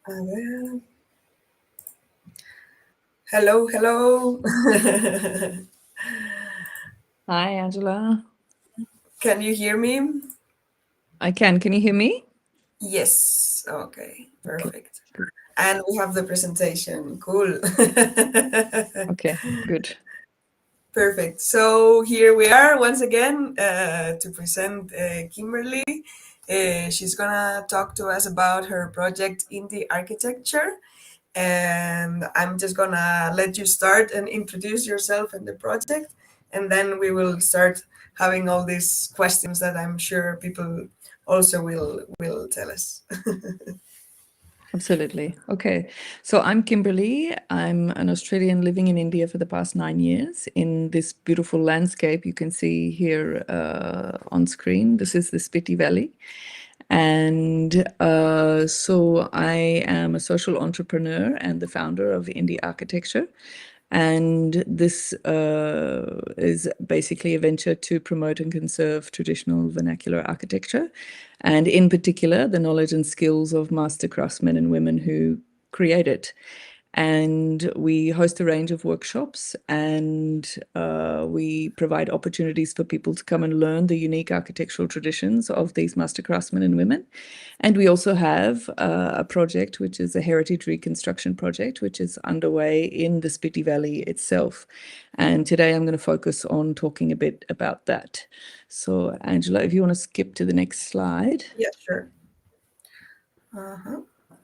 A ver. Hello, hello. Hi, Angela. Can you hear me? I can. Can you hear me? Yes. Okay, Okay. perfect. Good. And we have the presentation. Cool. Okay. Good. Perfect. So here we are once again to present Kimberly. She's gonna talk to us about her project in the architecture. And I'm just gonna let you start and introduce yourself and the project, and then we will start having all these questions that I'm sure people also will tell us. Absolutely. Okay. So I'm Kimberly. I'm an Australian living in India for the past 9 years in this beautiful landscape you can see here on screen. This is the Spiti Valley. And so I am a social entrepreneur and the founder of Indie Architecture. And this is basically a venture to promote and conserve traditional vernacular architecture, and in particular, the knowledge and skills of master craftsmen and women who create it. And we host a range of workshops, and we provide opportunities for people to come and learn the unique architectural traditions of these master craftsmen and women. And we also have a project, which is a heritage reconstruction project, which is underway in the Spiti Valley itself. And today I'm going to focus on talking a bit about that. So, Angela, if you want to skip to the next slide. Yeah, sure. Uh-huh.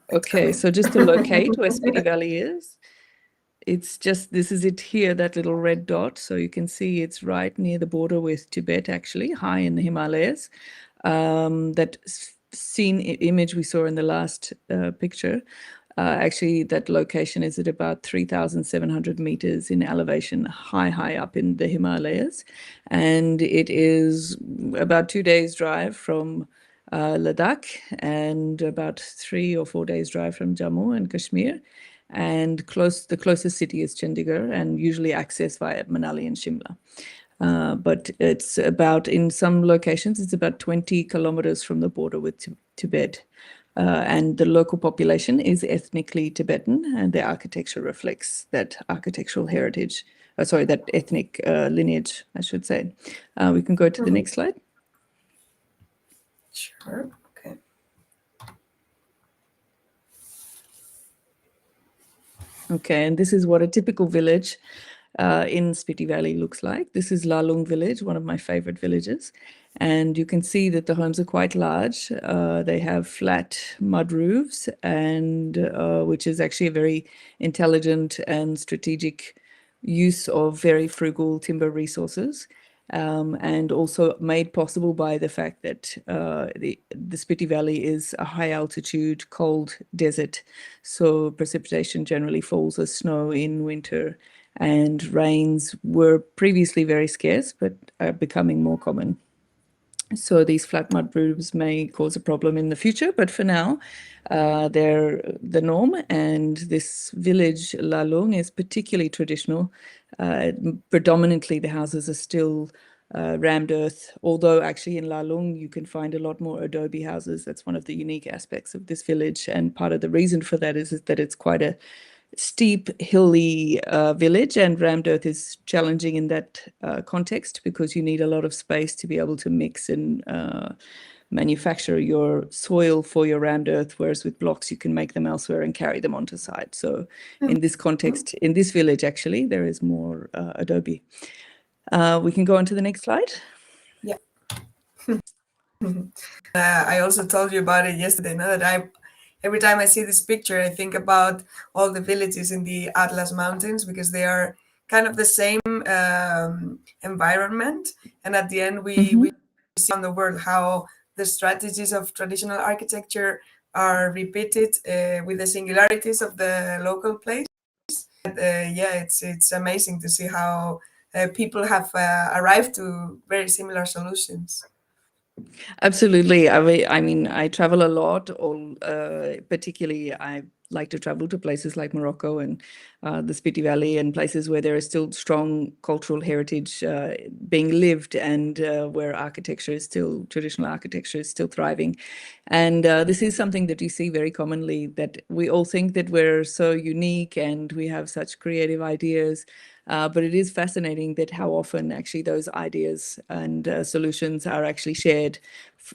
It's Okay, coming. so just to locate where Spiti Valley is, it's just, this is it here, that little red dot. So you can see it's right near the border with Tibet, actually, high in the Himalayas. That scene image we saw in the last picture, actually, that location is at about 3,700 meters in elevation, high up in the Himalayas. And it is about 2 days' drive from Ladakh and about 3 or 4 days' drive from Jammu and Kashmir. And the closest city is Chandigarh, and usually accessed via Manali and Shimla. But it's about, in some locations, it's about 20 kilometers from the border with Tibet. And the local population is ethnically Tibetan, and their architecture reflects that architectural heritage. Sorry, that ethnic lineage, I should say. We can go to the Mhm. next slide. Sure. Okay. Okay, and this is what a typical village in Spiti Valley looks like. This is Lalung village, one of my favorite villages. And you can see that the homes are quite large. They have flat mud roofs, and which is actually a very intelligent and strategic use of very frugal timber resources. And also made possible by the fact that the Spiti Valley is a high altitude, cold desert. So precipitation generally falls as snow in winter, and rains were previously very scarce, but are becoming more common. So these flat mud roofs may cause a problem in the future, but for now, they're the norm. And this village, Lalung, is particularly traditional. Predominantly, the houses are still rammed earth, although actually in Lalung, you can find a lot more adobe houses. That's one of the unique aspects of this village. And part of the reason for that is that it's quite a steep, hilly village, and rammed earth is challenging in that context because you need a lot of space to be able to mix and manufacture your soil for your rammed earth, whereas with blocks you can make them elsewhere and carry them onto site. So in this context, in this village, actually, there is more adobe. We can go on to the next slide. Yeah. I also told you about it yesterday. Now that every time I see this picture, I think about all the villages in the Atlas Mountains because they are kind of the same environment. And at the end, we Mm-hmm. see on the world how the strategies of traditional architecture are repeated with the singularities of the local place. Yeah, it's amazing to see how people have arrived to very similar solutions. Absolutely. I mean, I travel a lot, or particularly I like to travel to places like Morocco and the Spiti Valley, and places where there is still strong cultural heritage being lived, and where traditional architecture is still thriving. And this is something that you see very commonly, that we all think that we're so unique and we have such creative ideas. But it is fascinating that how often actually those ideas and solutions are actually shared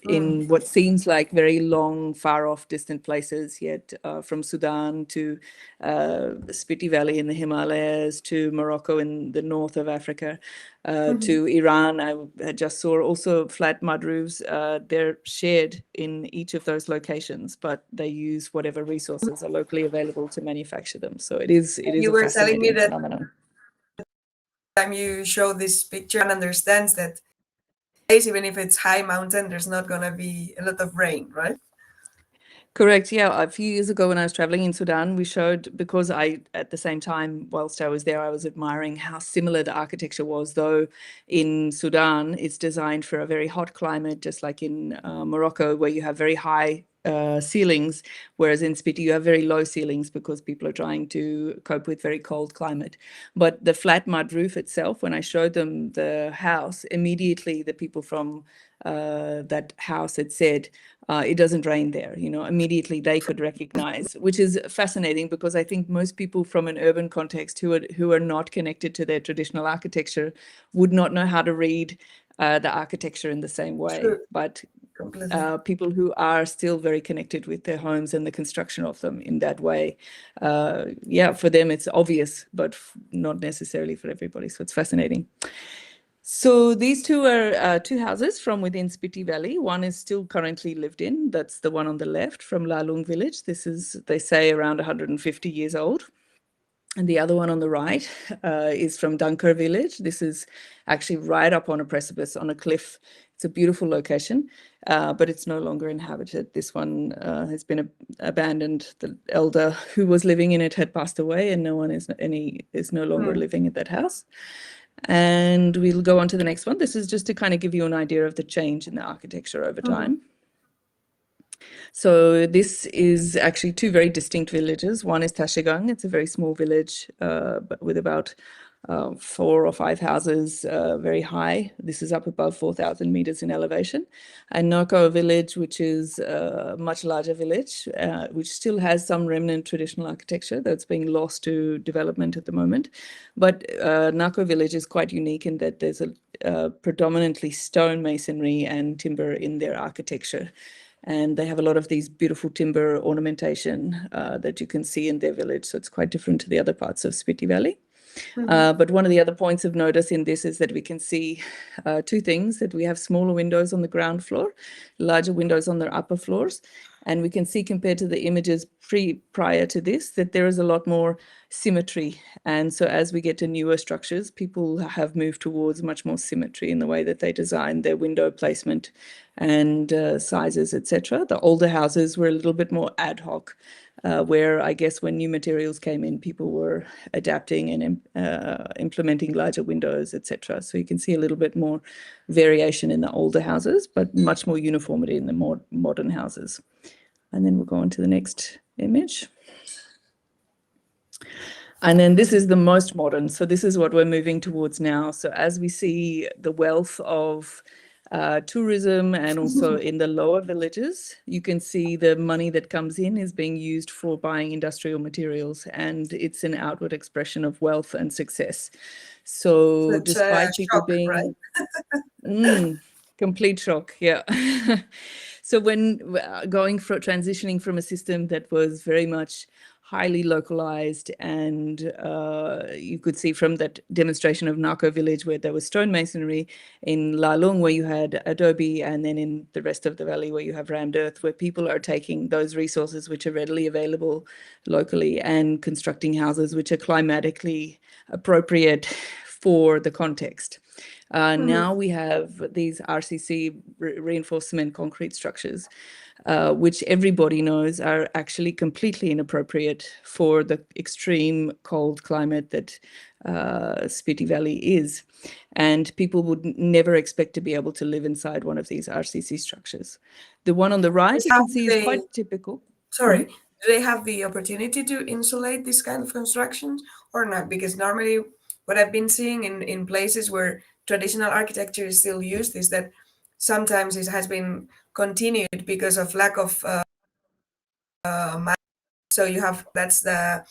Mm. in what seems like very long, far off, distant places, yet from Sudan to the Spiti Valley in the Himalayas to Morocco in the north of Africa. To Iran, I just saw also flat mud roofs. They're shared in each of those locations, but they use whatever resources are locally available to manufacture them. So it is You a were telling me fascinating that phenomenon. time you show this picture and understands that even if it's high mountain, there's not gonna be a lot of rain, right? Correct. Yeah. A few years ago when I was traveling in Sudan, we showed, because at the same time, whilst I was there, I was admiring how similar the architecture was, though in Sudan, it's designed for a very hot climate, just like in Morocco, where you have very high ceilings, whereas in Spiti you have very low ceilings because people are trying to cope with very cold climate. But the flat mud roof itself, when I showed them the house, immediately the people from that house had said, it doesn't rain there. Immediately they could recognize, which is fascinating, because I think most people from an urban context who are not connected to their traditional architecture would not know how to read the architecture in the same way. True, But completely. people who are still very connected with their homes and the construction of them in that way, yeah, for them it's obvious, but not necessarily for everybody. So it's fascinating. So these two are two houses from within Spiti Valley. One is still currently lived in. That's the one on the left from Lalung village. This is, they say, around 150 years old. And the other one on the right is from Dunker village. This is actually right up on a precipice, on a cliff. It's a beautiful location, but it's no longer inhabited. This one has been abandoned. The elder who was living in it had passed away, and no one is no longer Mm. living at that house. And we'll go on to the next one. This is just to kind of give you an idea of the change in the architecture over Mhm. time. So this is actually two very distinct villages. One is Tashigang. It's a very small village, but with about 4 or 5 houses, very high. This is up above 4,000 meters in elevation. And Noko village, which is a much larger village, which still has some remnant traditional architecture that's being lost to development at the moment. But Nako village is quite unique in that there's a predominantly stone masonry and timber in their architecture. And they have a lot of these beautiful timber ornamentation that you can see in their village. So it's quite different to the other parts of Spiti Valley. Mhm. But one of the other points of notice in this is that we can see two things: that we have smaller windows on the ground floor, larger windows on the upper floors. And we can see, compared to the images prior to this, that there is a lot more symmetry. And so as we get to newer structures, people have moved towards much more symmetry in the way that they design their window placement and sizes, etc. The older houses were a little bit more ad hoc, where I guess when new materials came in, people were adapting and implementing larger windows, etc. So you can see a little bit more variation in the older houses, but much more uniformity in the more modern houses. And then we'll go on to the next image. And then this is the most modern. So this is what we're moving towards now. So as we see the wealth of tourism, and also in the lower villages, you can see the money that comes in is being used for buying industrial materials, and it's an outward expression of wealth and success. So Such a despite people shock, right? being complete shock, yeah. So when going for transitioning from a system that was very much highly localized, and you could see from that demonstration of Nako village where there was stonemasonry, in Lalung where you had adobe, and then in the rest of the valley where you have rammed earth, where people are taking those resources which are readily available locally and constructing houses which are climatically appropriate for the context. Mhm. Now we have these RCC, reinforcement concrete structures, which everybody knows are actually completely inappropriate for the extreme cold climate that Spiti Valley is. And people would never expect to be able to live inside one of these RCC structures. The one on the right, you How can do see, is they? quite typical. Sorry. do they have the opportunity to insulate this kind of constructions or not? Because normally, what I've been seeing in places where traditional architecture is still used is that sometimes it has been continued because of lack of so you have that's a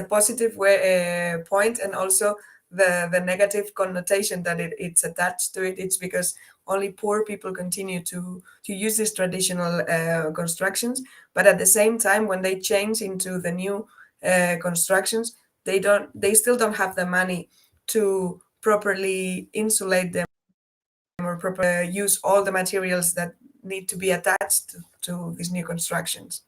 positive way, point, and also the negative connotation that it's attached to it. It's because only poor people continue to use these traditional constructions, but at the same time, when they change into the new constructions, they still don't have the money to properly insulate them or properly use all the materials that need to be attached to these new constructions.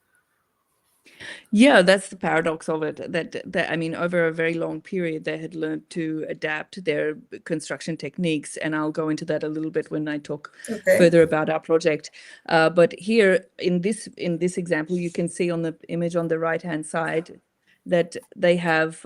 Yeah, that's the paradox of it. That I mean, over a very long period, they had learned to adapt their construction techniques, and I'll go into that a little bit when I talk Okay. further about our project. But here in this example, you can see on the image on the right-hand side that they have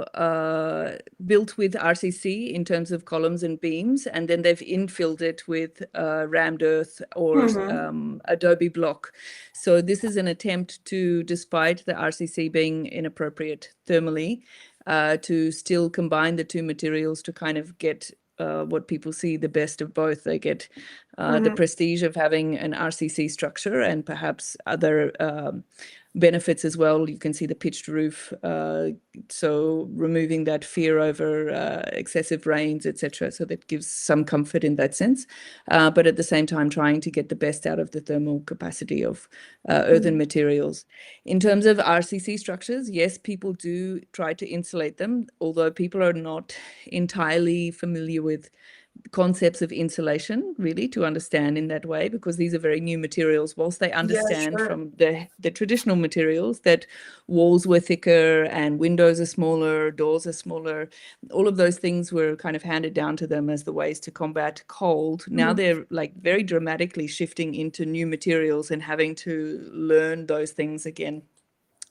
built with RCC in terms of columns and beams, and then they've infilled it with rammed earth or Mm-hmm. adobe block. So this is an attempt to, despite the RCC being inappropriate thermally, to still combine the two materials to kind of get what people see the best of both. They get the Mm-hmm. prestige of having an RCC structure and perhaps other benefits as well. You can see the pitched roof, so removing that fear over excessive rains, etc. So that gives some comfort in that sense, but at the same time trying to get the best out of the thermal capacity of earthen materials. In terms of RCC structures, yes, people do try to insulate them, although people are not entirely familiar with concepts of insulation really to understand in that way, because these are very new materials. Whilst they Yeah, understand sure. from the traditional materials that walls were thicker and windows are smaller, doors are smaller, all of those things were kind of handed down to them as the ways to combat cold. Now Mhm. they're like very dramatically shifting into new materials and having to learn those things again.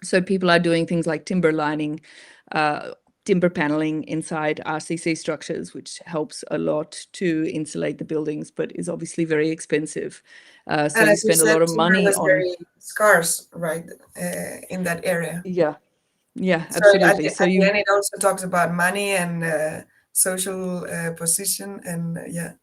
So people are doing things like timber lining, uh, timber paneling inside RCC structures, which helps a lot to insulate the buildings, but is obviously very expensive. So And you as you spend a said, lot of timber money was on, very scarce, right, in that area. yeah, yeah, So absolutely. So at the you, end, it also talks about money and social position, and yeah.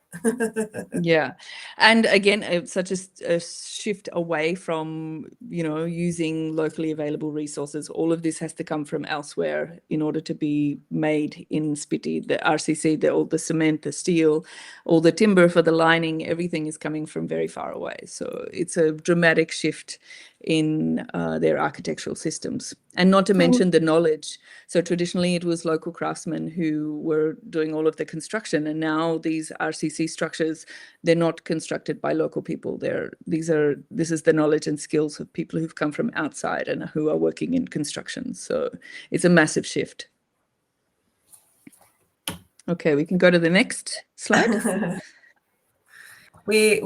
yeah. And again, such a shift away from, using locally available resources. All of this has to come from elsewhere in order to be made in Spiti. The RCC, all the cement, the steel, all the timber for the lining, everything is coming from very far away. So it's a dramatic shift in their architectural systems. And not to mention the knowledge. So traditionally it was local craftsmen who were doing all of the construction, and now these RCC structures, they're not constructed by local people. This is the knowledge and skills of people who've come from outside and who are working in construction. So it's a massive shift. Okay, we can go to the next slide. We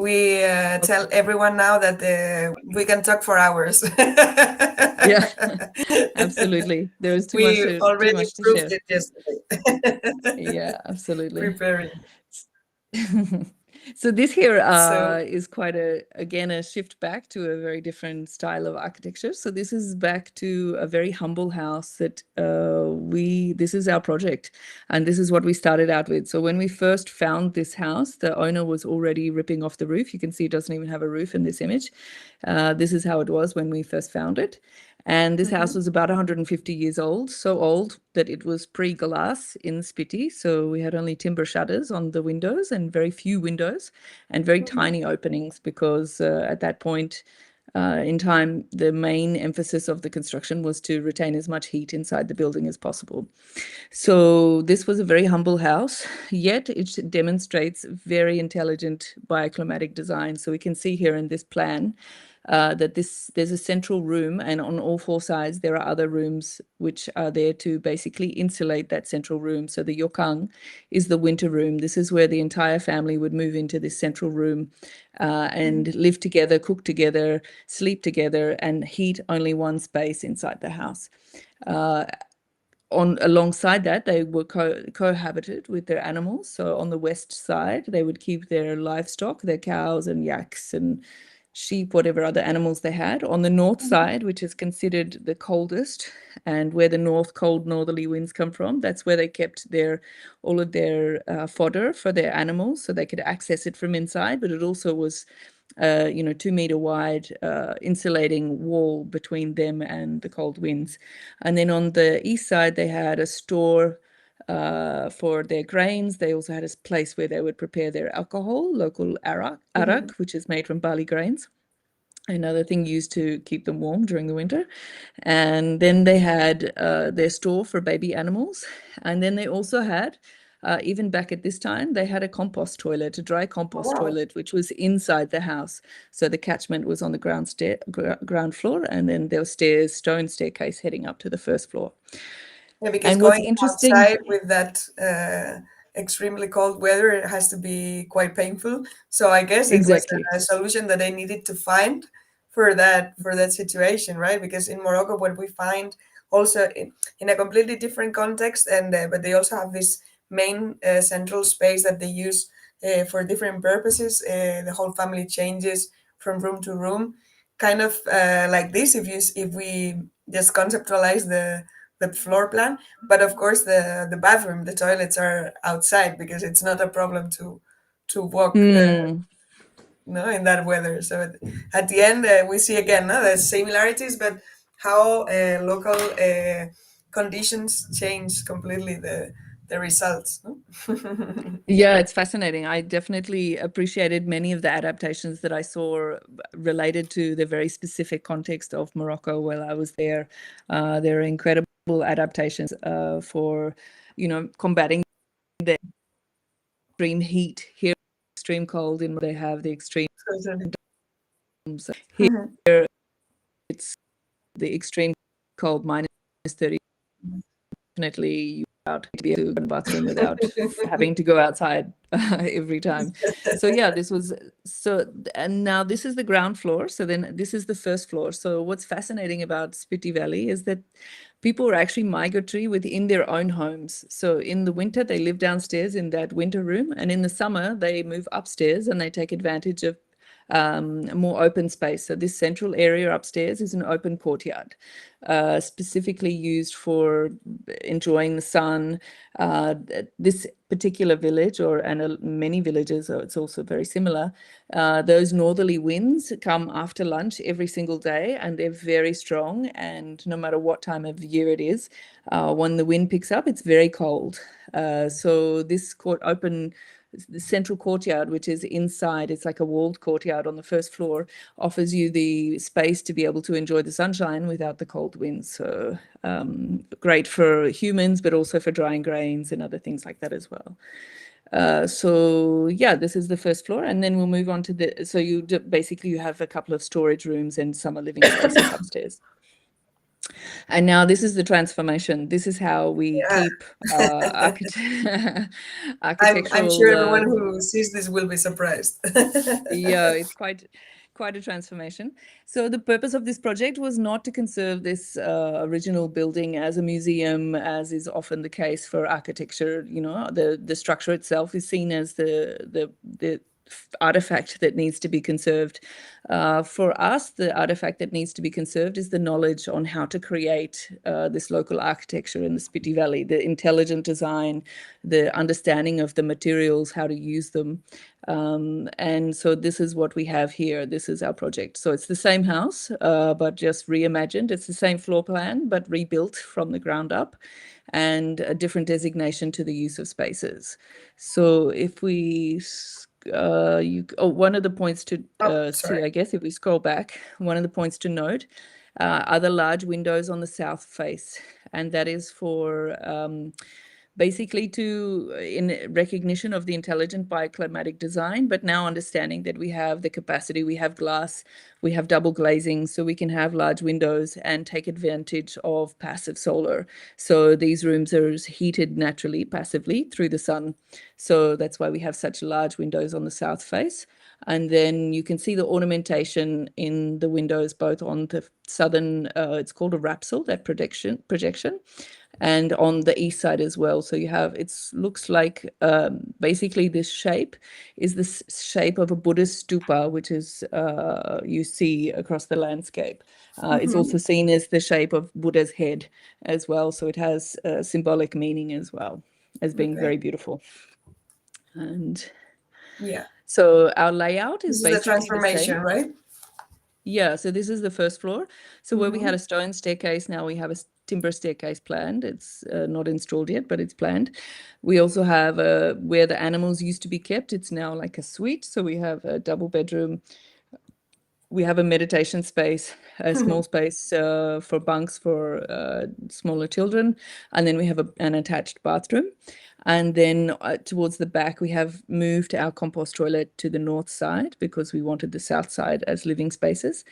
tell everyone now that we can talk for hours. Yeah, absolutely. There is We too already much to proved share. it yesterday. Yeah, absolutely. Preparing. So this here So. is quite again a shift back to a very different style of architecture. So this is back to a very humble house that this is our project, and this is what we started out with. So when we first found this house, the owner was already ripping off the roof. You can see it doesn't even have a roof in this image. This is how it was when we first found it. And this house Mhm. was about 150 years old, so old that it was pre-glass in Spiti. So we had only timber shutters on the windows and very few windows and very Mhm. tiny openings, because at that point in time, the main emphasis of the construction was to retain as much heat inside the building as possible. So this was a very humble house, yet it demonstrates very intelligent bioclimatic design. So we can see here in this plan that there's a central room, and on all four sides there are other rooms which are there to basically insulate that central room. So the yokang is the winter room. This is where the entire family would move into this central room and live together, cook together, sleep together, and heat only one space inside the house. Uh, on alongside that, they were cohabited with their animals. So on the west side, they would keep their livestock, their cows and yaks and sheep, whatever other animals they had. On the north side, which is considered the coldest and where the cold northerly winds come from, that's where they kept all of their fodder for their animals, so they could access it from inside. But it also was 2-meter wide insulating wall between them and the cold winds. And then on the east side, they had a store for their grains. They also had a place where they would prepare their alcohol, local arak, which is made from barley grains. Another thing used to keep them warm during the winter. And then they had their store for baby animals. And then they also had, even back at this time, they had a compost toilet, a dry compost Wow. toilet, which was inside the house. So the catchment was on the ground floor, and then there were stone staircase heading up to the first floor. Yeah, because And what's going interesting, outside with that extremely cold weather, it has to be quite painful. So I guess it was exactly. a solution that they needed to find for that situation, right? Because in Morocco, what we find also in a completely different context, and but they also have this main central space that they use for different purposes. The whole family changes from room to room, kind of like this. If we just conceptualize the floor plan, but of course the bathroom, the toilets are outside because it's not a problem to walk Hmm. in that weather. So at the end we see again the similarities, but how local conditions change completely the results, no? Yeah, it's fascinating. I definitely appreciated many of the adaptations that I saw related to the very specific context of Morocco while I was there. There are incredible adaptations for, combating the extreme heat. Here, extreme cold, and they have the extreme. So here, Mhm. it's the extreme cold, -30. Definitely you out to be able to go to the bathroom without having to go outside every time. So yeah, and now this is the ground floor. So then this is the first floor. So what's fascinating about Spiti Valley is that people are actually migratory within their own homes. So in the winter, they live downstairs in that winter room, and in the summer, they move upstairs and they take advantage of more open space. So this central area upstairs is an open courtyard, specifically used for enjoying the sun. This particular village, and many villages, it's also very similar. Those northerly winds come after lunch every single day, and they're very strong. And no matter what time of year it is, when the wind picks up, it's very cold. So this the central courtyard, which is inside, it's like a walled courtyard on the first floor, offers you the space to be able to enjoy the sunshine without the cold winds. So great for humans, but also for drying grains and other things like that as well. So yeah, this is the first floor, and then we'll move on to so basically you have a couple of storage rooms and summer living spaces upstairs. And now this is the transformation. This is how we Yeah, keep I'm sure architectural. everyone who sees this will be surprised. Yeah, it's quite a transformation. So the purpose of this project was not to conserve this original building as a museum, as is often the case for architecture. The structure itself is seen as the artifact that needs to be conserved. For us, the artifact that needs to be conserved is the knowledge on how to create this local architecture in the Spiti Valley, the intelligent design, the understanding of the materials, how to use them. And so this is what we have here. This is our project. So it's the same house, but just reimagined. It's the same floor plan, but rebuilt from the ground up, and a different designation to the use of spaces. So if we one of the points to Oh, see, sorry. I guess, if we scroll back, one of the points to note are the large windows on the south face, and that is for basically in recognition of the intelligent bioclimatic design, but now understanding that we have the capacity, we have glass, we have double glazing, so we can have large windows and take advantage of passive solar. So these rooms are heated naturally, passively through the sun. So that's why we have such large windows on the south face. And then you can see the ornamentation in the windows, both on the southern, it's called a rapsel, that projection, and on the east side as well. So you have, it looks like basically this shape is the shape of a Buddhist stupa, which is you see across the landscape. It's Hmm. also seen as the shape of Buddha's head as well. So it has symbolic meaning as well as being Okay. very beautiful. And Yeah. so our layout is This is the basically the same. transformation, right? Yeah, so this is the first floor. So where we Hmm. had a stone staircase, now we have a timber staircase planned. It's not installed yet, but it's planned. We also have where the animals used to be kept. It's now like a suite. So we have a double bedroom. We have a meditation space, a small space for bunks for smaller children, and then we have an attached bathroom. And then towards the back, we have moved our compost toilet to the north side because we wanted the south side as living spaces.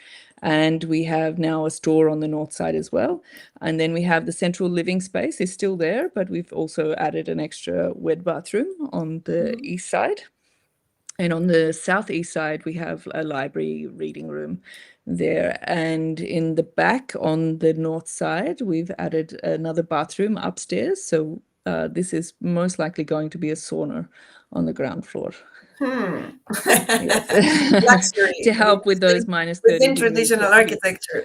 And we have now a store on the north side as well. And then we have the central living space is still there, but we've also added an extra wet bathroom on the east side. And on the southeast side, we have a library reading room there. And in the back on the north side, we've added another bathroom upstairs. So this is most likely going to be a sauna on the ground floor. Hmm. Yes. To Luxury help with those minus 30 within degrees traditional that we. architecture,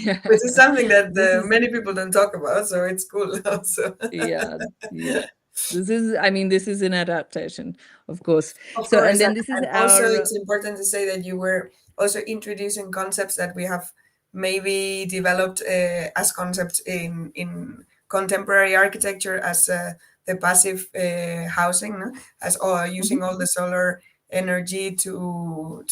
Yeah. which is something that This is, many people don't talk about. So it's cool also. yeah, yeah. This is, I mean, this is an adaptation, of course. Of So, and course, then this is and also our. it's important to say that you were also introducing concepts that we have maybe developed as concepts in contemporary architecture as the passive housing, no? As using Mhm, all the solar energy to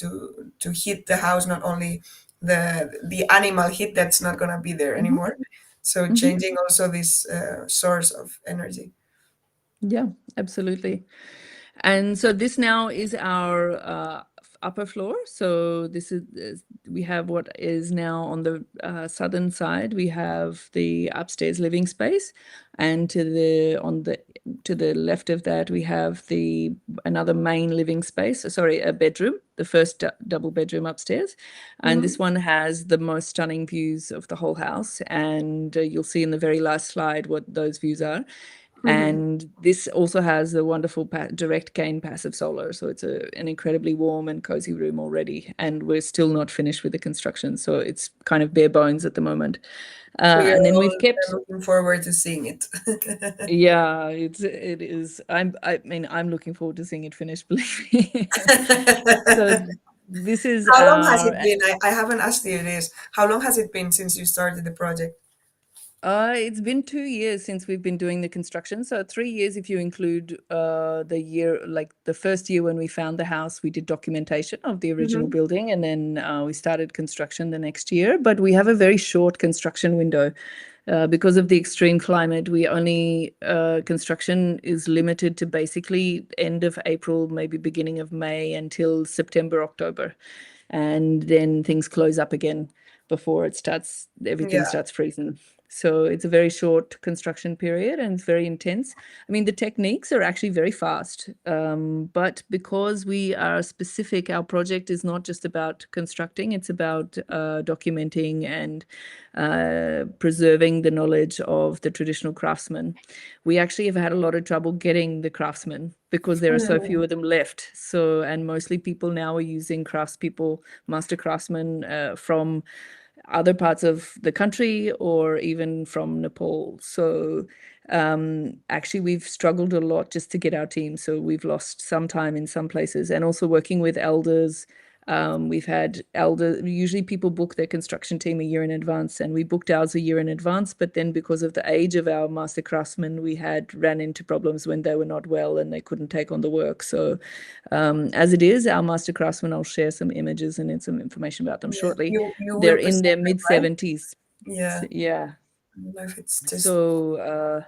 heat the house, not only the animal heat that's not gonna be there mhm, anymore. So mhm. changing also this source of energy. Yeah, absolutely. And so this now is our upper floor. So this is we have what is now on the southern side. We have the upstairs living space, and to the left of that we have the another main living space. Sorry, a bedroom, the first double bedroom upstairs, and this Mhm. one has the most stunning views of the whole house. And you'll see in the very last slide what those views are. And this also has a wonderful direct gain passive solar. So it's an incredibly warm and cozy room already. And we're still not finished with the construction. So it's kind of bare bones at the moment. So you're And then we've all kept, looking forward to seeing it. yeah, it is. I mean, I'm looking forward to seeing it finished, believe me. So this is How long has our. it been? I haven't asked you this. How long has it been since you started the project? It's been 2 years since we've been doing the construction. So 3 years if you include the year, like the first year when we found the house, we did documentation of the original Hmm. building, and then we started construction the next year. But we have a very short construction window. Because of the extreme climate, we only construction is limited to basically end of April, maybe beginning of May until September, October, and then things close up again before everything Yeah. starts freezing. So it's a very short construction period and it's very intense. I mean, the techniques are actually very fast, but because we are specific, our project is not just about constructing, it's about documenting and preserving the knowledge of the traditional craftsmen. We actually have had a lot of trouble getting the craftsmen because there are so few Mm. of them left. So, and mostly people now are using craftspeople, master craftsmen from other parts of the country or even from Nepal. So actually, we've struggled a lot just to get our team. So we've lost some time in some places, and also working with elders. We've had usually people book their construction team a year in advance, and we booked ours a year in advance. But then, because of the age of our master craftsmen, we had ran into problems when they were not well and they couldn't take on the work. So, as it is, our master craftsmen, I'll share some images and some information about them Yeah. shortly. You will They're in present their them, mid right? 70s. Yeah. Yeah. I don't know if it's just. So,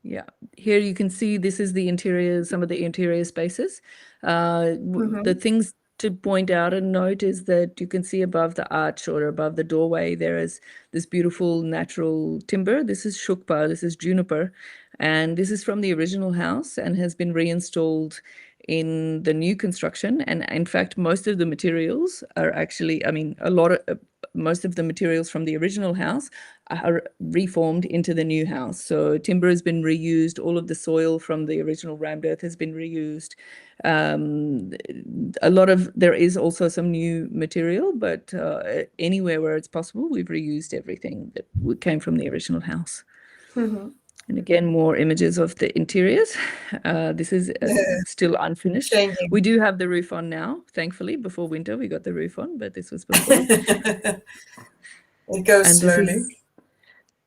yeah, here you can see this is the interior, some of the interior spaces. The Hmm. things to point out and note is that you can see above the arch or above the doorway, there is this beautiful natural timber. This is shukpa, this is juniper, and this is from the original house and has been reinstalled in the new construction. And in fact, most of the materials are actually, most of the materials from the original house are reformed into the new house. So timber has been reused. All of the soil from the original rammed earth has been reused. There is also some new material, but anywhere where it's possible, we've reused everything that came from the original house. Mhm. And again, more images of the interiors. This is still unfinished. We Changing. do have the roof on now, thankfully. Before winter, we got the roof on, but this was before. It goes And this slowly. is,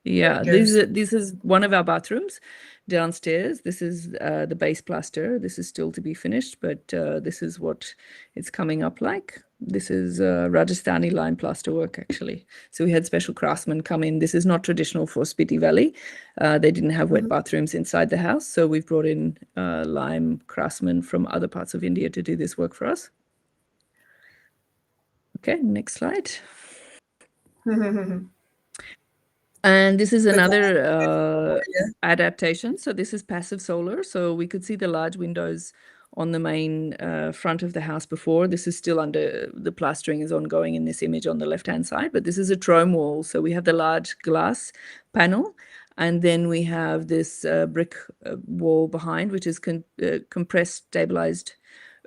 yeah, It goes. this is one of our bathrooms downstairs. This is the base plaster. This is still to be finished, but this is what it's coming up like. This is Rajasthani lime plaster work, actually. So we had special craftsmen come in. This is not traditional for Spiti Valley. They didn't have wet bathrooms inside the house, so we've brought in lime craftsmen from other parts of India to do this work for us. Okay, next slide. And this is With another yeah. adaptation. So this is passive solar. So we could see the large windows on the main front of the house before. This is still under, the plastering is ongoing in this image on the left-hand side, but this is a trome wall. So we have the large glass panel, and then we have this brick wall behind, which is compressed, stabilized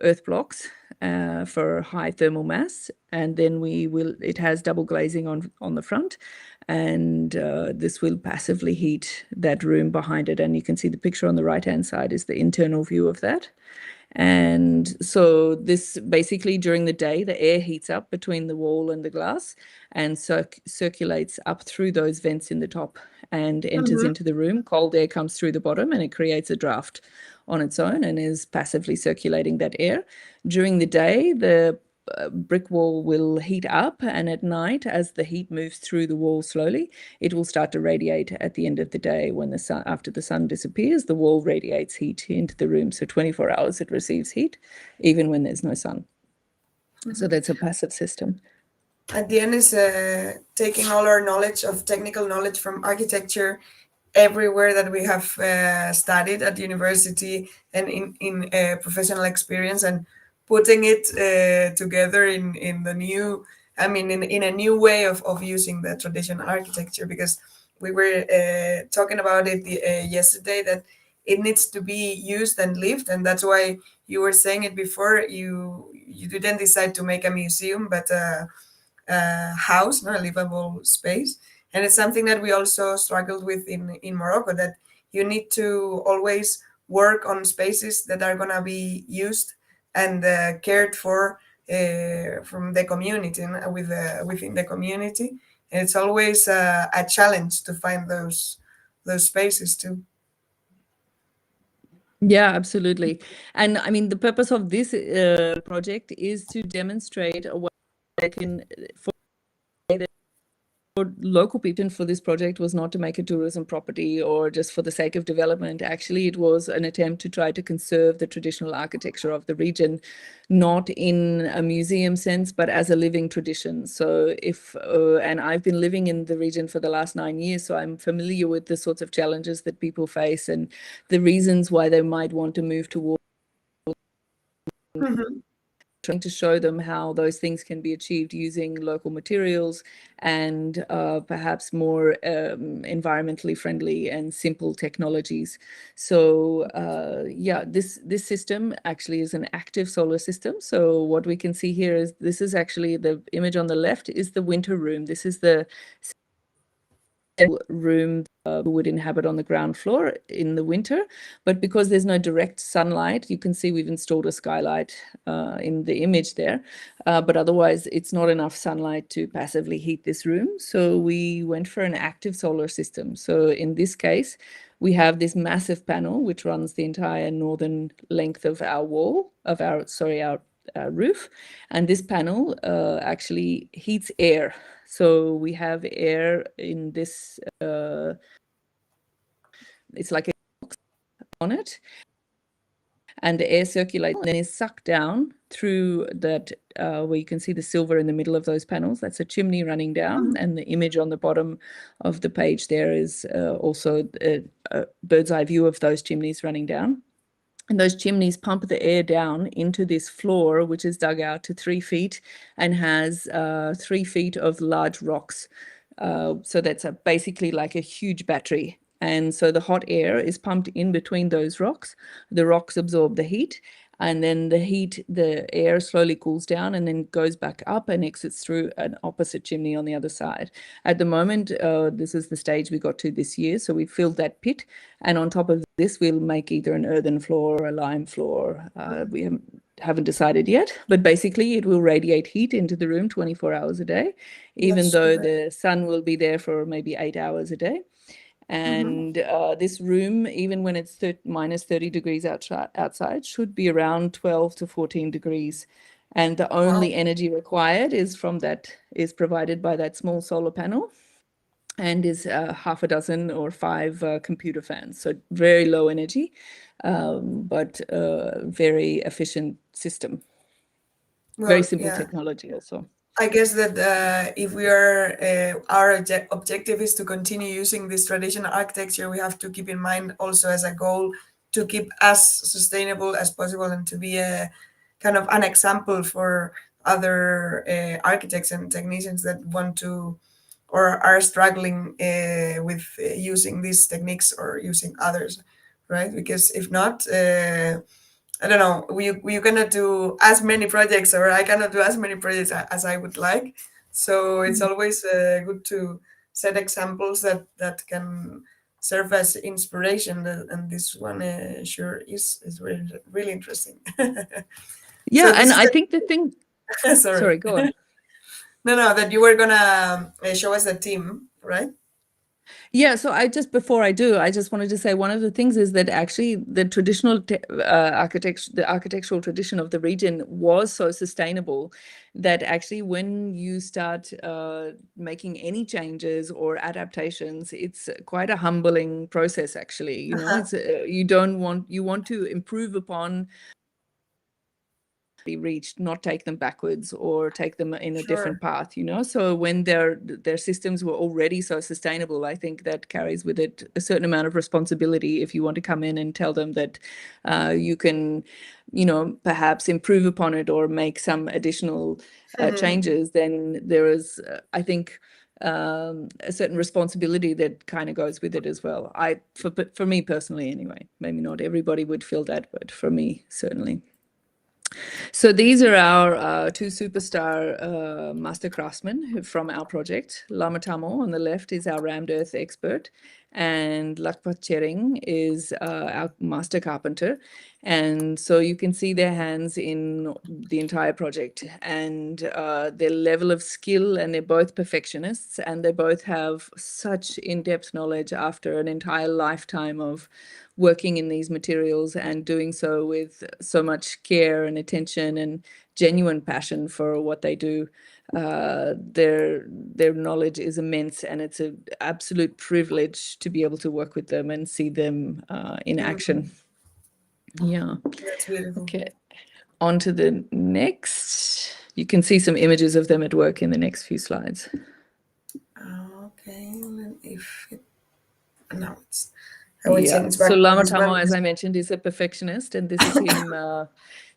earth blocks for high thermal mass. And then it has double glazing on the front, and this will passively heat that room behind it. And you can see the picture on the right-hand side is the internal view of that. And so this basically during the day, the air heats up between the wall and the glass and circulates up through those vents in the top and enters into the room. Cold air comes through the bottom and it creates a draft on its own and is passively circulating that air. During the day, the brick wall will heat up, and at night, as the heat moves through the wall slowly, it will start to radiate at the end of the day. When the sun, after the sun disappears, the wall radiates heat into the room. So 24 hours it receives heat, even when there's no sun. So that's a passive system. At the end is taking all our knowledge of technical knowledge from architecture everywhere that we have studied at university and in professional experience, and putting it together in the new, in a new way of using the traditional architecture, because we were talking about it yesterday, that it needs to be used and lived, and that's why you were saying it before. You didn't decide to make a museum, but house, no, a livable space. And it's something that we also struggled with in Morocco, that you need to always work on spaces that are going to be used and cared for from the community and within the community. And it's always a challenge to find those spaces too. Yeah, absolutely. And I mean, the purpose of this project is to demonstrate a way they can, for local people, for this project was not to make a tourism property or just for the sake of development. Actually, it was an attempt to try to conserve the traditional architecture of the region, not in a museum sense, but as a living tradition. So and I've been living in the region for the last 9 years, so I'm familiar with the sorts of challenges that people face and the reasons why they might want to move towards Mhm. trying to show them how those things can be achieved using local materials and perhaps more environmentally friendly and simple technologies. So yeah, this system actually is an active solar system. So what we can see here is this is actually the image on the left is the winter room. This is the room who would inhabit on the ground floor in the winter. But because there's no direct sunlight, you can see we've installed a skylight in the image there. But otherwise, it's not enough sunlight to passively heat this room. So we went for an active solar system. So in this case, we have this massive panel which runs the entire northern length of our wall, of our roof. And this panel actually heats air. So we have air in this, it's like a box on it, and the air circulates and then is sucked down through that, where you can see the silver in the middle of those panels. That's a chimney running down, and the image on the bottom of the page there is also a bird's eye view of those chimneys running down. And those chimneys pump the air down into this floor, which is dug out to 3 feet and has 3 feet of large rocks. So that's basically like a huge battery. And so the hot air is pumped in between those rocks. The rocks absorb the heat, and then the air slowly cools down and then goes back up and exits through an opposite chimney on the other side. At the moment, this is the stage we got to this year. So we filled that pit, and on top of this, we'll make either an earthen floor or a lime floor. We haven't decided yet, but basically it will radiate heat into the room 24 hours a day, even That's though super. the sun will be there for maybe 8 hours a day. Mm-hmm. And this room, even when it's minus 30 degrees outside, should be around 12 to 14 degrees. And the Wow. only energy required is provided by that small solar panel, and is half a dozen or five computer fans. So very low energy, but very efficient system. Very Well, simple yeah. technology also. I guess that if we are our objective is to continue using this traditional architecture, we have to keep in mind also as a goal to keep as sustainable as possible and to be a kind of an example for other architects and technicians that want to or are struggling with using these techniques or using others, right? Because if not, I don't know. We cannot do as many projects, or I cannot do as many projects as I would like. So it's always good to set examples that can serve as inspiration, and this one sure is really interesting. So Yeah, this and is I think the thing, sorry. sorry, go on. No, that you were gonna show us the team, right? Yeah, so before I do, I just wanted to say one of the things is that actually the the architectural tradition of the region was so sustainable that actually when you start making any changes or adaptations, it's quite a humbling process actually. Uh-huh. It's you want to improve upon reached, not take them backwards or take them in a different Sure. path. So when their systems were already so sustainable, I think that carries with it a certain amount of responsibility if you want to come in and tell them that you can perhaps improve upon it or make some additional changes. Then there is I think a certain responsibility that kind of goes with it as well. For me personally anyway, maybe not everybody would feel that, but for me certainly. So these are our two superstar master craftsmen from our project. Lamatamo on the left is our rammed earth expert, and Lakpat Chering is our master carpenter. And so you can see their hands in the entire project and their level of skill, and they're both perfectionists, and they both have such in-depth knowledge after an entire lifetime of working in these materials and doing so with so much care and attention and genuine passion for what they do. Their knowledge is immense, and it's an absolute privilege to be able to work with them and see them in Mhm. action. Yeah. That's beautiful. Okay. On to the next. You can see some images of them at work in the next few slides. Okay, if it, no, I will Yeah. change So back to this Lamatamo, one. as I mentioned, is a perfectionist, and this is him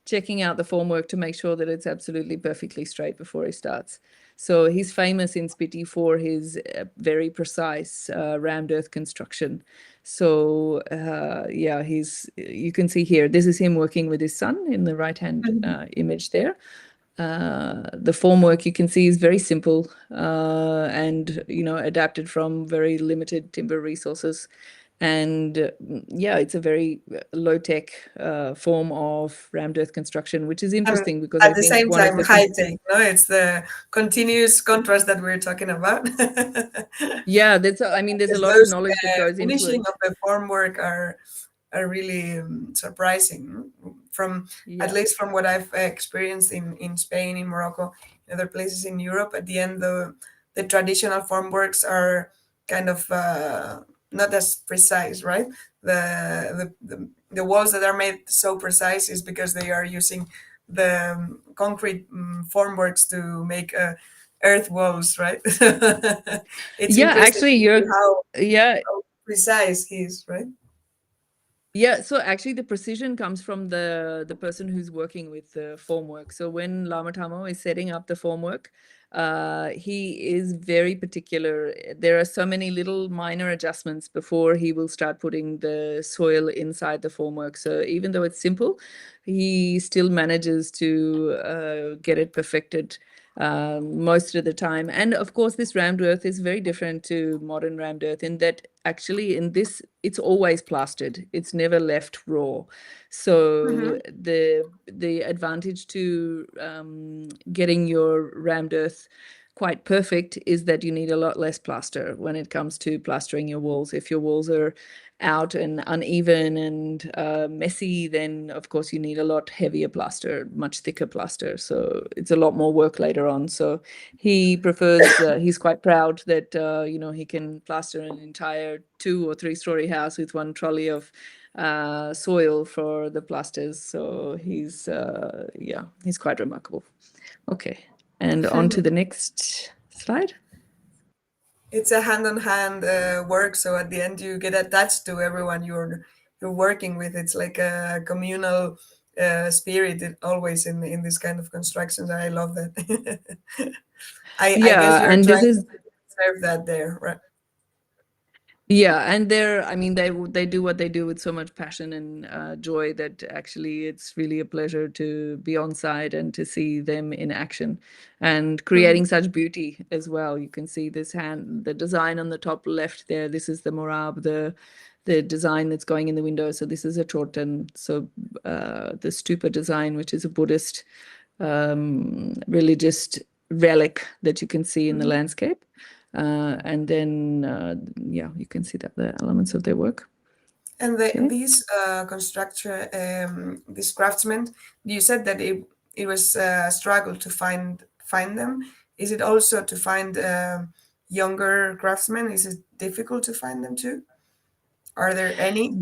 checking out the formwork to make sure that it's absolutely perfectly straight before he starts. So he's famous in Spiti for his very precise rammed earth construction. So yeah, you can see here, this is him working with his son in the right-hand Mhm. image there. The formwork you can see is very simple and adapted from very limited timber resources. And yeah, it's a very low-tech form of rammed earth construction, which is And interesting because I at the think same one of time, the high tech. No, it's the continuous contrast that we're talking about. yeah, I mean, there's a Because lot of those knowledge that goes into finishing it. of the formwork are really surprising from at Yeah. least from what I've experienced in Spain, in Morocco, in other places in Europe. At the end, the traditional formworks are kind of not as precise, right? The walls that are made so precise is because they are using the concrete formworks to make earth walls, right? It's Yeah, interesting actually, to see yeah, how precise he is, right? Yeah, so actually the precision comes from the person who's working with the formwork. So when Lamatamo is setting up the formwork, he is very particular. There are so many little minor adjustments before he will start putting the soil inside the formwork. So even though it's simple, he still manages to get it perfected most of the time. And of course, this rammed earth is very different to modern rammed earth in that actually in this it's always plastered. It's never left raw. So Mm-hmm. the advantage to getting your rammed earth quite perfect is that you need a lot less plaster when it comes to plastering your walls. If your walls are out and uneven and messy, then of course you need a lot heavier plaster, much thicker plaster. So it's a lot more work later on. So he prefers, he's quite proud that, he can plaster an entire 2 or 3 story house with one trolley of soil for the plasters. So yeah, he's quite remarkable. Okay. And on to the next slide. It's a hand-on-hand work, so at the end you get attached to everyone you're working with. It's like a communal spirit always in this kind of constructions. I love that. I guess Yeah, you're and this trying is to serve that there, right? Yeah, and I mean, they do what they do with so much passion and joy that actually it's really a pleasure to be on site and to see them in action and creating Mhm. such beauty as well. You can see the design on the top left there. This is the morab, the design that's going in the window. So this is a chotan. So the stupa design, which is a Buddhist religious relic that you can see in the Mhm. landscape. And then, yeah, you can see that the elements of their work. And Okay. these construction, these craftsmen, you said that it was a struggle to find them. Is it also to find younger craftsmen? Is it difficult to find them too? Are there any?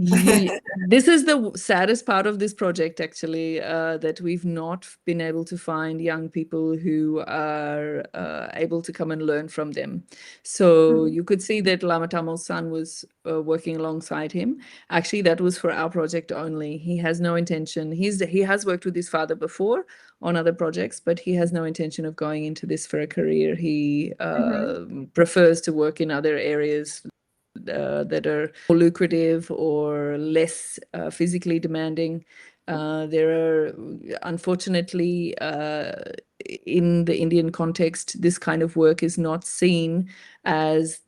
This is the saddest part of this project, actually, that we've not been able to find young people who are able to come and learn from them. So Mhm. you could see that Lamatamo's son was working alongside him. Actually, that was for our project only. He has no intention. He has worked with his father before on other projects, but he has no intention of going into this for a career. He Mhm. prefers to work in other areas that are more lucrative or less physically demanding. There are, unfortunately, in the Indian context, this kind of work is not seen as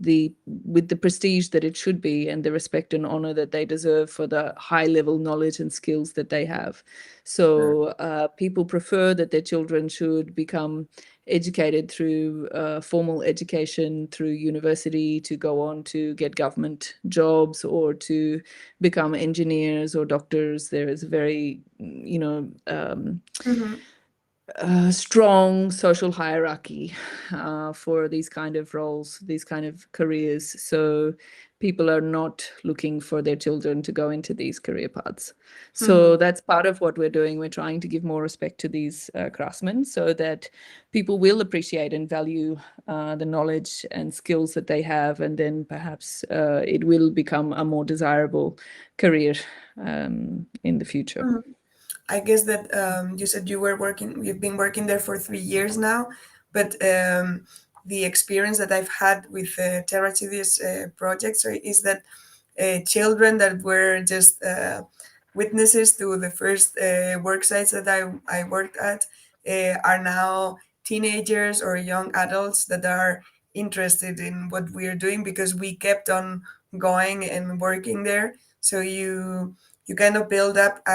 with the prestige that it should be and the respect and honor that they deserve for the high level knowledge and skills that they have. Sure. So people prefer that their children should become educated through formal education, through university, to go on to get government jobs or to become engineers or doctors. There is a very, Mhm. strong social hierarchy for these kind of roles, these kind of careers. So people are not looking for their children to go into these career paths. So Mhm. that's part of what we're doing. We're trying to give more respect to these craftsmen so that people will appreciate and value the knowledge and skills that they have, and then perhaps it will become a more desirable career in the future. Mhm. I guess that you said you've been working there for 3 years now, but the experience that I've had with Terra projects is that children that were just witnesses to the first work sites that I worked at are now teenagers or young adults that are interested in what we're doing because we kept on going and working there. So you kind of build up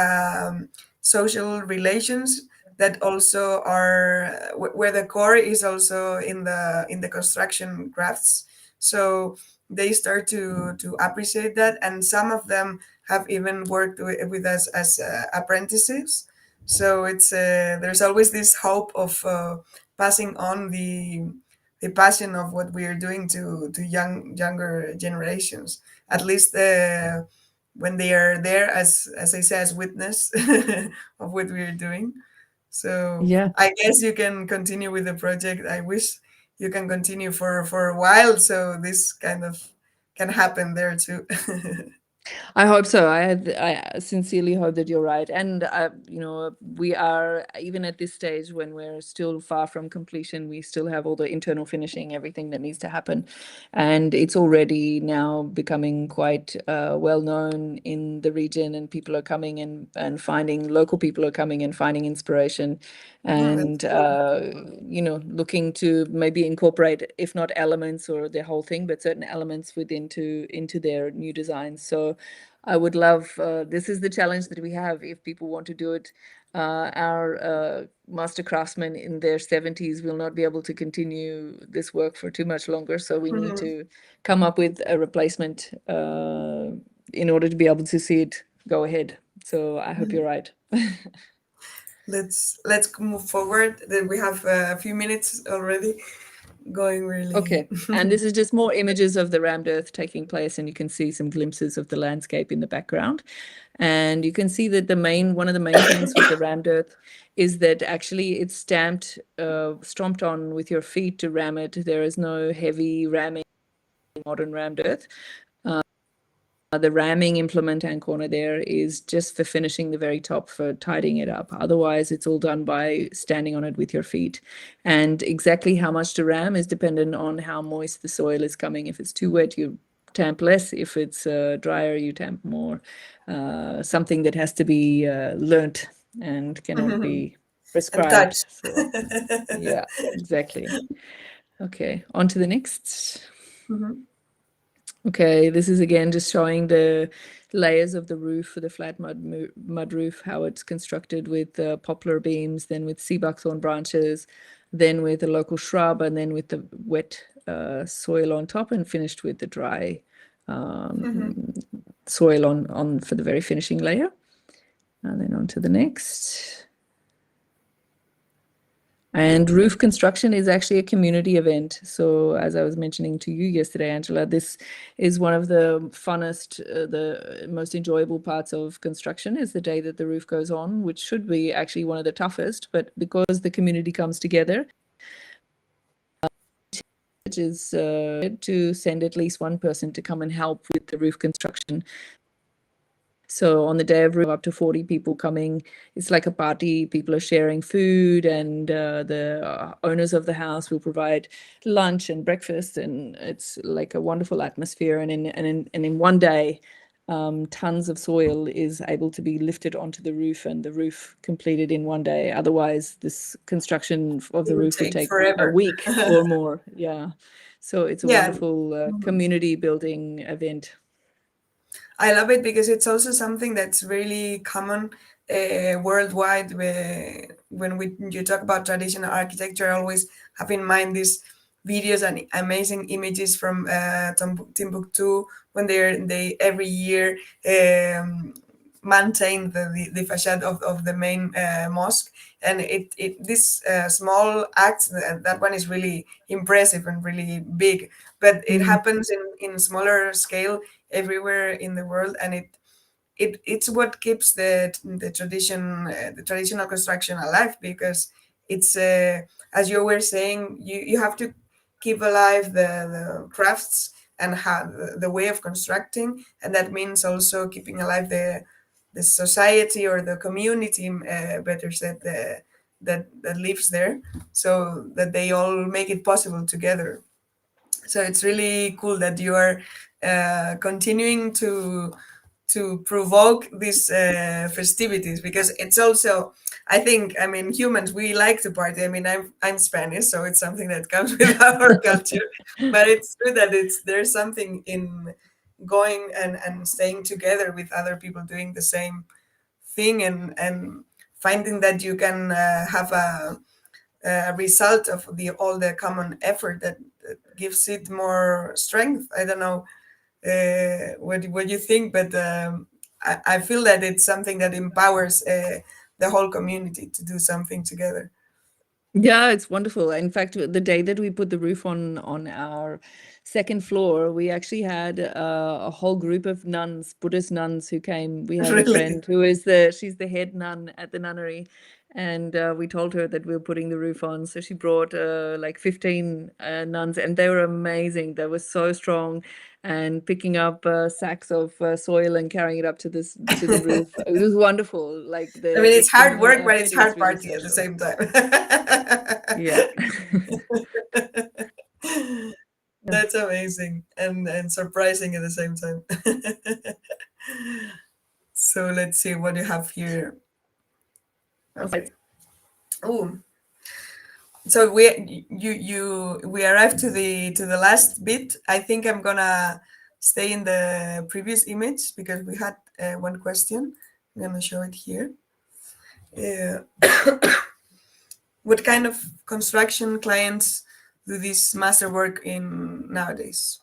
social relations that also are where the core is also in the construction crafts. So they start to appreciate that, and some of them have even worked with us as apprentices. So it's there's always this hope of passing on the passion of what we are doing to younger generations, at least when they are there as I say as witness of what we are doing. So Yeah. I guess you can continue with the project. I wish you can continue for a while so this kind of can happen there too. I hope so. I sincerely hope that you're right. And, we are, even at this stage when we're still far from completion, we still have all the internal finishing, everything that needs to happen. And it's already now becoming quite well known in the region, and people are coming and finding, local people are coming and finding inspiration Mm, that's and, cool. looking to maybe incorporate, if not elements or the whole thing, but certain elements into their new designs. So I would love, this is the challenge that we have. If people want to do it, our master craftsmen in their 70s will not be able to continue this work for too much longer. So we need Mhm. to come up with a replacement in order to be able to see it go ahead. So I hope you're right. Let's move forward. Then we have a few minutes already going really. Okay. And this is just more images of the rammed earth taking place, and you can see some glimpses of the landscape in the background. And you can see that one of the main things with the rammed earth is that actually it's stomped on with your feet to ram it. There is no heavy ramming in modern rammed earth. The ramming implement and corner there is just for finishing the very top, for tidying it up. Otherwise, it's all done by standing on it with your feet. And exactly how much to ram is dependent on how moist the soil is coming. If it's too wet, you tamp less. If it's drier, you tamp more. Something that has to be learnt and cannot be And prescribed. touch. So, yeah, exactly. Okay, on to the next. Mhm. Okay, this is again just showing the layers of the roof for the flat mud roof, how it's constructed with poplar beams, then with sea buckthorn branches, then with a local shrub, and then with the wet soil on top, and finished with the dry um, soil on for the very finishing layer. And then on to the next. And roof construction is actually a community event. So, as I was mentioning to you yesterday, Angela, this is one of the funnest, the most enjoyable parts of construction is the day that the roof goes on, which should be actually one of the toughest. But because the community comes together, which is to send at least one person to come and help with the roof construction. So on the day of up to 40 people coming, it's like a party. People are sharing food, and the owners of the house will provide lunch and breakfast, and it's like a wonderful atmosphere. And in one day, tons of soil is able to be lifted onto the roof, and the roof completed in one day. Otherwise, this construction of It the would roof would take take a forever. week or more. Yeah. So it's a Yeah. wonderful community building event. I love it because it's also something that's really common worldwide. When you talk about traditional architecture, I always have in mind these videos and amazing images from Timbuktu when they every year maintain the facade of the main mosque, and this small act, that one is really impressive and really big, but it Mm. happens in smaller scale everywhere in the world, and it's what keeps the tradition, the traditional construction alive, because it's as you were saying, you have to keep alive the crafts and how the way of constructing, and that means also keeping alive the society or the community, better said, that lives there, so that they all make it possible together. So it's really cool that you are continuing to provoke these festivities, because it's also, I think, I mean, humans, we like to party. I mean, I'm Spanish, so it's something that comes with our culture, but it's true that it's there's something in going and staying together with other people doing the same thing, and finding that you can have a result of the all the common effort that gives it more strength. I don't know what you think, but I feel that it's something that empowers the whole community to do something together. Yeah, it's wonderful. In fact, the day that we put the roof on our second floor, we actually had a whole group of nuns, Buddhist nuns, who came. We have a Really? friend she's the head nun at the nunnery, and we told her that we were putting the roof on. So she brought like 15 nuns, and they were amazing. They were so strong, and picking up sacks of soil and carrying it up to the roof. It was wonderful. Like I mean, the it's hard work, but it's community was hard really party at the special. same time. Yeah. Yeah. That's amazing and surprising at the same time. So let's see what you have here. Okay. Oh, so we arrived to the last bit. I think I'm gonna stay in the previous image because we had one question. I'm gonna show it here. Uh, what kind of construction clients do this masterwork in nowadays?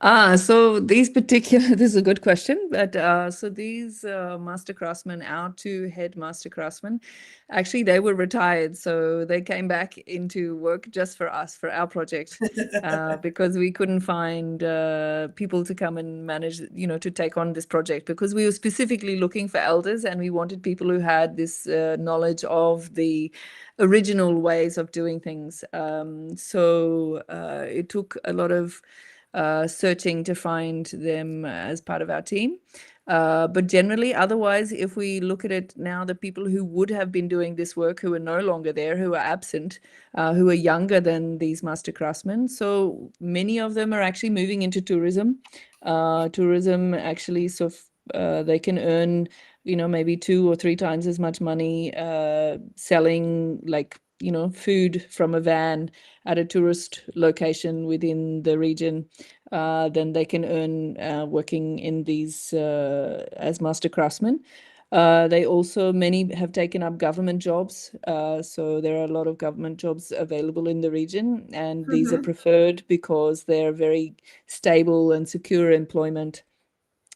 So these particular, this is a good question, but so these master craftsmen, our two head master craftsmen, actually they were retired, so they came back into work just for us, for our project, because we couldn't find people to come and manage, to take on this project, because we were specifically looking for elders and we wanted people who had this knowledge of the original ways of doing things. So it took a lot of searching to find them as part of our team. But generally, otherwise, if we look at it now, the people who would have been doing this work, who are no longer there, who are absent, who are younger than these master craftsmen. So many of them are actually moving into tourism. Tourism actually, so they can earn, maybe 2 or 3 times as much money selling like, food from a van at a tourist location within the region, then they can earn working in these as master craftsmen. They also, many have taken up government jobs. So there are a lot of government jobs available in the region, and these are Mhm. preferred because they're very stable and secure employment.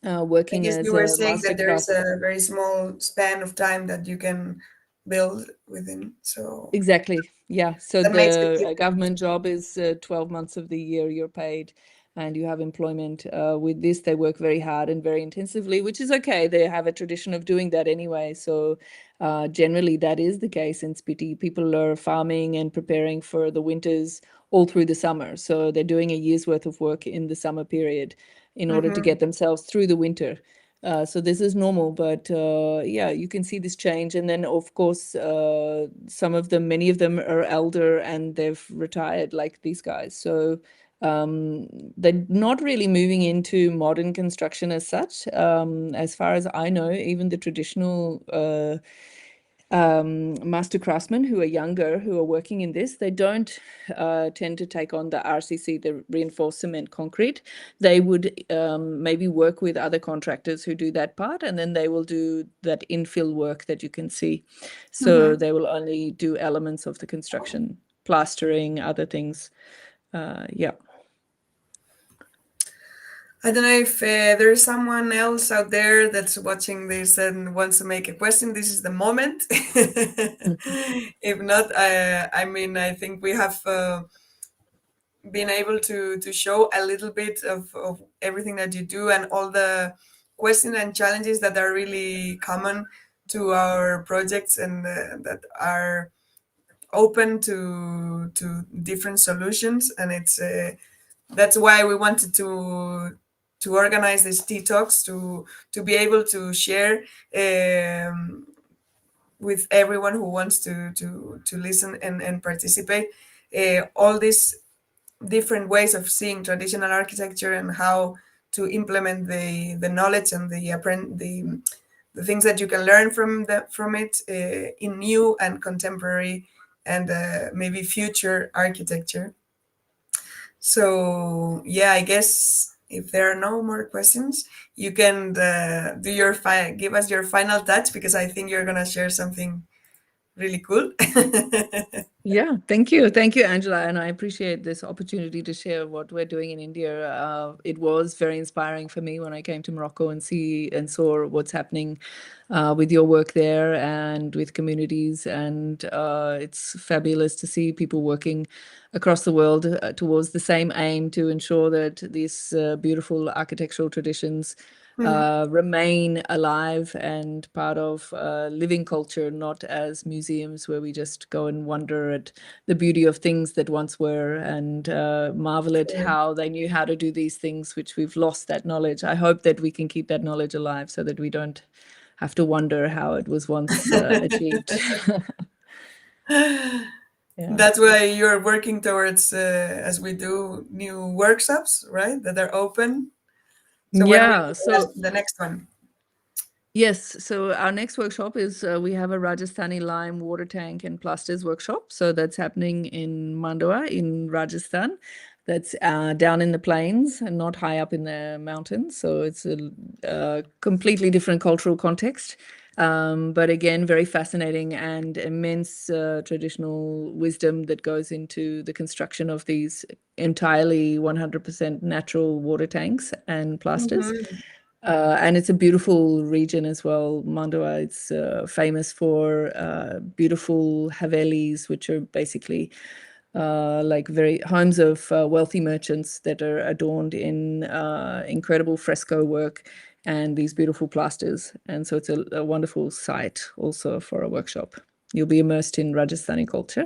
I Working guess you as were a saying master that there is craft. a very small span of time that you can build within, so Exactly. Yeah. So that makes it the different. government job is 12 months of the year you're paid and you have employment. With this, they work very hard and very intensively, which is okay. They have a tradition of doing that anyway. So generally, that is the case in Spiti. People are farming and preparing for the winters all through the summer. So they're doing a year's worth of work in the summer period in order to Hmm. get themselves through the winter. So this is normal, but yeah, you can see this change. And then, of course, some of them, many of them are elder and they've retired, like these guys. So they're not really moving into modern construction as such. As far as I know, even the traditional master craftsmen who are younger, who are working in this, they don't tend to take on the RCC, the reinforced cement concrete. They would maybe work with other contractors who do that part, and then they will do that infill work that you can see. So Hmm. they will only do elements of the construction, plastering, other things. Yeah. I don't know if there's someone else out there that's watching this and wants to make a question. This is the moment. If not, I mean, I think we have been able to show a little bit of everything that you do and all the questions and challenges that are really common to our projects and that are open to different solutions. And it's that's why we wanted to organize these tea talks to be able to share um, with everyone who wants to listen and participate all these different ways of seeing traditional architecture and how to implement the knowledge and the things that you can learn from it in new and contemporary and maybe future architecture. So yeah, I guess if there are no more questions, you can give us your final touch because I think you're gonna share something really cool. Yeah, thank you, Angela, and I appreciate this opportunity to share what we're doing in India. It was very inspiring for me when I came to Morocco and saw what's happening with your work there and with communities, and it's fabulous to see people working across the world towards the same aim to ensure that these beautiful architectural traditions Mhm. remain alive and part of living culture, not as museums where we just go and wonder at the beauty of things that once were and marvel at Sure. how they knew how to do these things, which we've lost that knowledge. I hope that we can keep that knowledge alive so that we don't have to wonder how it was once achieved. Yeah. That's why you're working towards, as we do, new workshops, right? That are open. So when will Yeah. be So the next one? yes, so our next workshop is we have a Rajasthani lime water tank and plasters workshop. So that's happening in Mandua in Rajasthan. That's down in the plains and not high up in the mountains. So it's a completely different cultural context. But again, very fascinating and immense traditional wisdom that goes into the construction of these entirely 100% natural water tanks and plasters. Hmm. And it's a beautiful region as well. Mandua, it's famous for beautiful havelis, which are basically like very homes of wealthy merchants that are adorned in incredible fresco work and these beautiful plasters. And so it's a wonderful site also for a workshop. You'll be immersed in Rajasthani culture.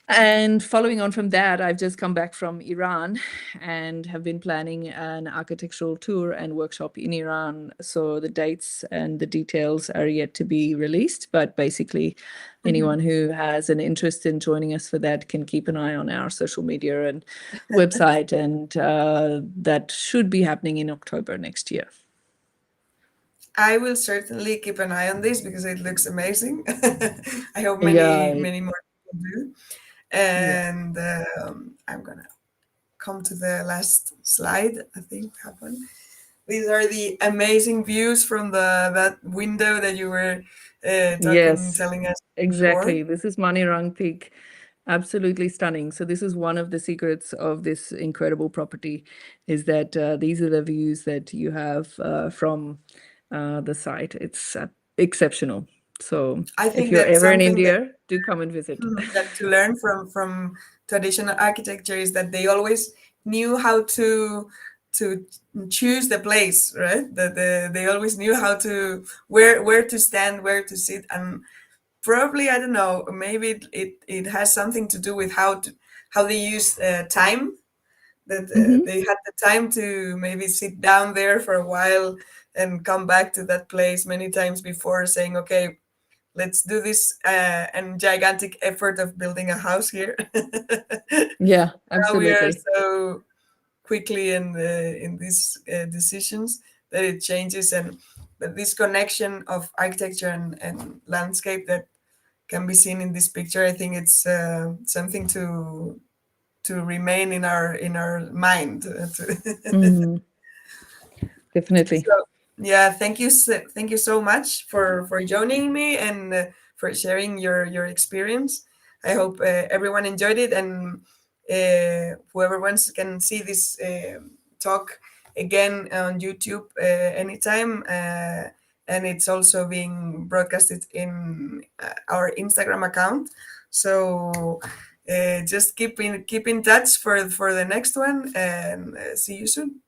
And following on from that, I've just come back from Iran and have been planning an architectural tour and workshop in Iran. So the dates and the details are yet to be released, but basically, anyone who has an interest in joining us for that can keep an eye on our social media and website, and that should be happening in October next year. I will certainly keep an eye on this because it looks amazing. I hope Yeah, many more people do. yeah. And I'm gonna come to the last slide. I think we have one. These are the amazing views from the that window that you were Yes, telling us before. exactly. This is Manirang Peak. Absolutely stunning. So this is one of the secrets of this incredible property, is that these are the views that you have from the site. It's exceptional. So I if think you're that ever in something that India, do come and visit. that to learn from traditional architecture is that they always knew how to choose the place, right? That they always knew how to where to stand, where to sit, and probably I don't know, maybe it has something to do with how they use time. That Hmm. they had the time to maybe sit down there for a while and come back to that place many times before saying, okay, let's do this and gigantic effort of building a house here. Yeah, Now we are absolutely. so quickly in these decisions that it changes, and that this connection of architecture and landscape that can be seen in this picture, I think it's something to remain in our mind. Hmm. Definitely. So yeah, thank you so much for joining me and for sharing your experience. I hope everyone enjoyed it, and whoever wants can see this talk again on YouTube anytime. And it's also being broadcasted in our Instagram account. So just keep in touch for the next one, and see you soon.